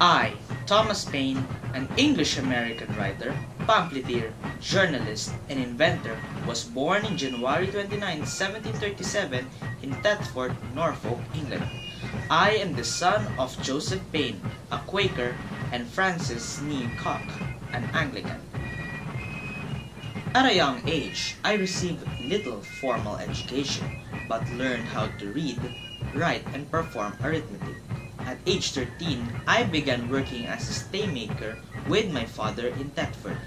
I, Thomas Paine, an English-American writer, pamphleteer, journalist, and inventor, was born on January 29, 1737 in Thetford, Norfolk, England. I am the son of Joseph Paine, a Quaker, and Frances Nee Cock, an Anglican. At a young age, I received little formal education, but learned how to read, write, and perform arithmetic. At age 13, I began working as a staymaker with my father in Thetford.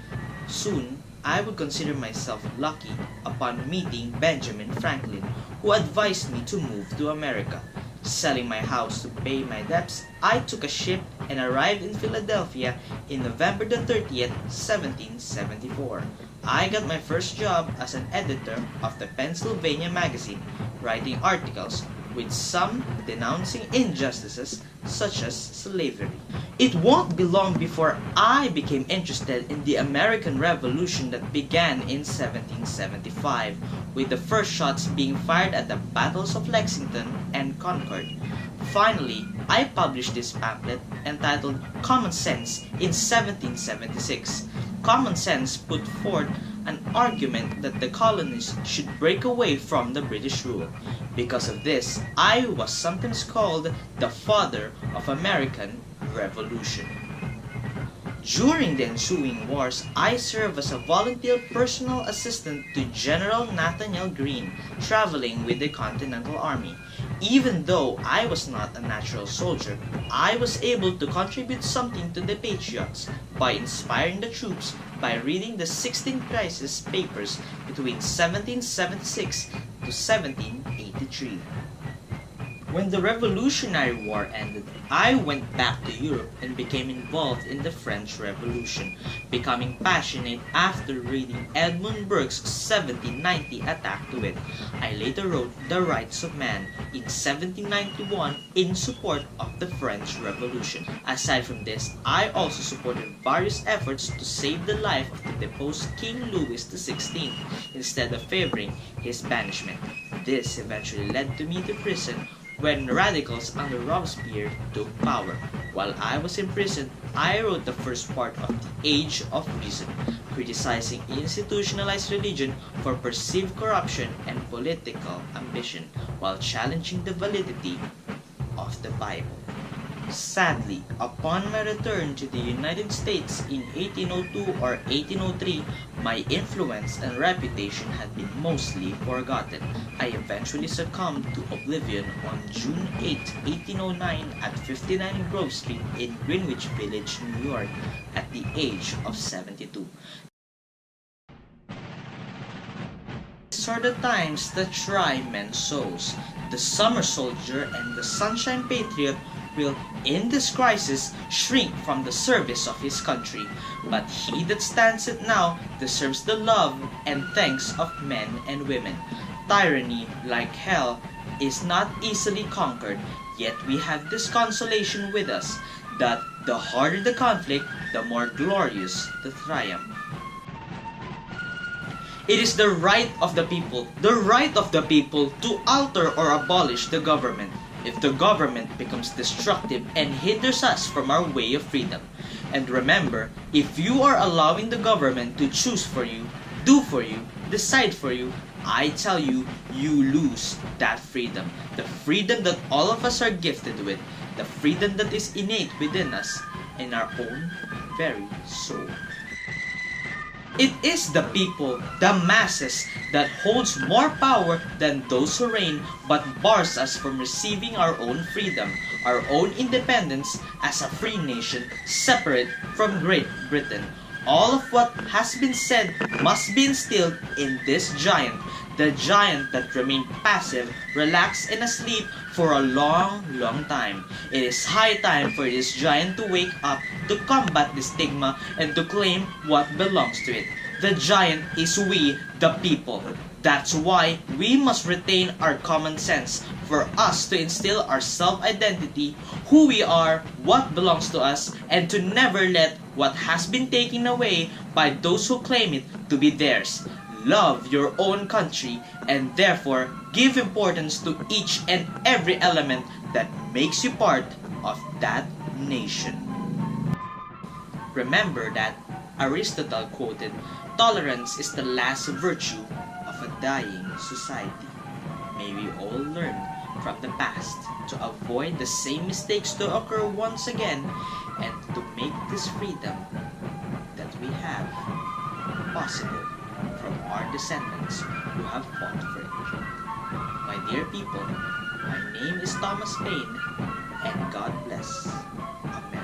Soon, I would consider myself lucky upon meeting Benjamin Franklin, who advised me to move to America. Selling my house to pay my debts, I took a ship and arrived in Philadelphia in November the 30th, 1774. I got my first job as an editor of the Pennsylvania magazine, writing articles with some denouncing injustices such as slavery. It won't be long before I became interested in the American Revolution that began in 1775, with the first shots being fired at the battles of Lexington and Concord. Finally, I published this pamphlet entitled Common Sense in 1776. Common Sense put forth an argument that the colonies should break away from the British rule. Because of this, I was sometimes called the father of American Revolution. During the ensuing wars, I served as a volunteer personal assistant to General Nathanael Greene, traveling with the Continental Army. Even though I was not a natural soldier, I was able to contribute something to the Patriots by inspiring the troops by reading the 16 Crisis papers between 1776 to 1783. When the Revolutionary War ended, I went back to Europe and became involved in the French Revolution, becoming passionate after reading Edmund Burke's 1790 attack to it. I later wrote The Rights of Man in 1791 in support of the French Revolution. Aside from this, I also supported various efforts to save the life of the deposed King Louis XVI instead of favoring his banishment. This eventually led to me to prison when radicals under Robespierre took power. While I was in prison, I wrote the first part of The Age of Reason, criticizing institutionalized religion for perceived corruption and political ambition, while challenging the validity of the Bible. Sadly, upon my return to the United States in 1802 or 1803, my influence and reputation had been mostly forgotten. I eventually succumbed to oblivion on June 8, 1809 at 59 Grove Street in Greenwich Village, New York, at the age of 72. These are the times that try men's souls. The summer soldier and the sunshine patriot will, in this crisis, shrink from the service of his country. But he that stands it now deserves the love and thanks of men and women. Tyranny, like hell, is not easily conquered, yet we have this consolation with us, that the harder the conflict, the more glorious the triumph. It is the right of the people to alter or abolish the government if the government becomes destructive and hinders us from our way of freedom. And remember, if you are allowing the government to choose for you, do for you, decide for you, I tell you, you lose that freedom. The freedom that all of us are gifted with, the freedom that is innate within us, in our own very soul. It is the people, the masses, that holds more power than those who reign, but bars us from receiving our own freedom, our own independence as a free nation separate from Great Britain. All of what has been said must be instilled in this giant, the giant that remained passive, relaxed, and asleep for a long, long time. It is high time for this giant to wake up, to combat the stigma, and to claim what belongs to it. The giant is we, the people. That's why we must retain our common sense, for us to instill our self-identity, who we are, what belongs to us, and to never let what has been taken away by those who claim it to be theirs. Love your own country, and therefore give importance to each and every element that makes you part of that nation. Remember that Aristotle quoted, "Tolerance is the last virtue of a dying society." May we all learn from the past to avoid the same mistakes to occur once again and to make this freedom that we have possible from our descendants who have fought for it. My dear people, my name is Thomas Paine, and God bless America.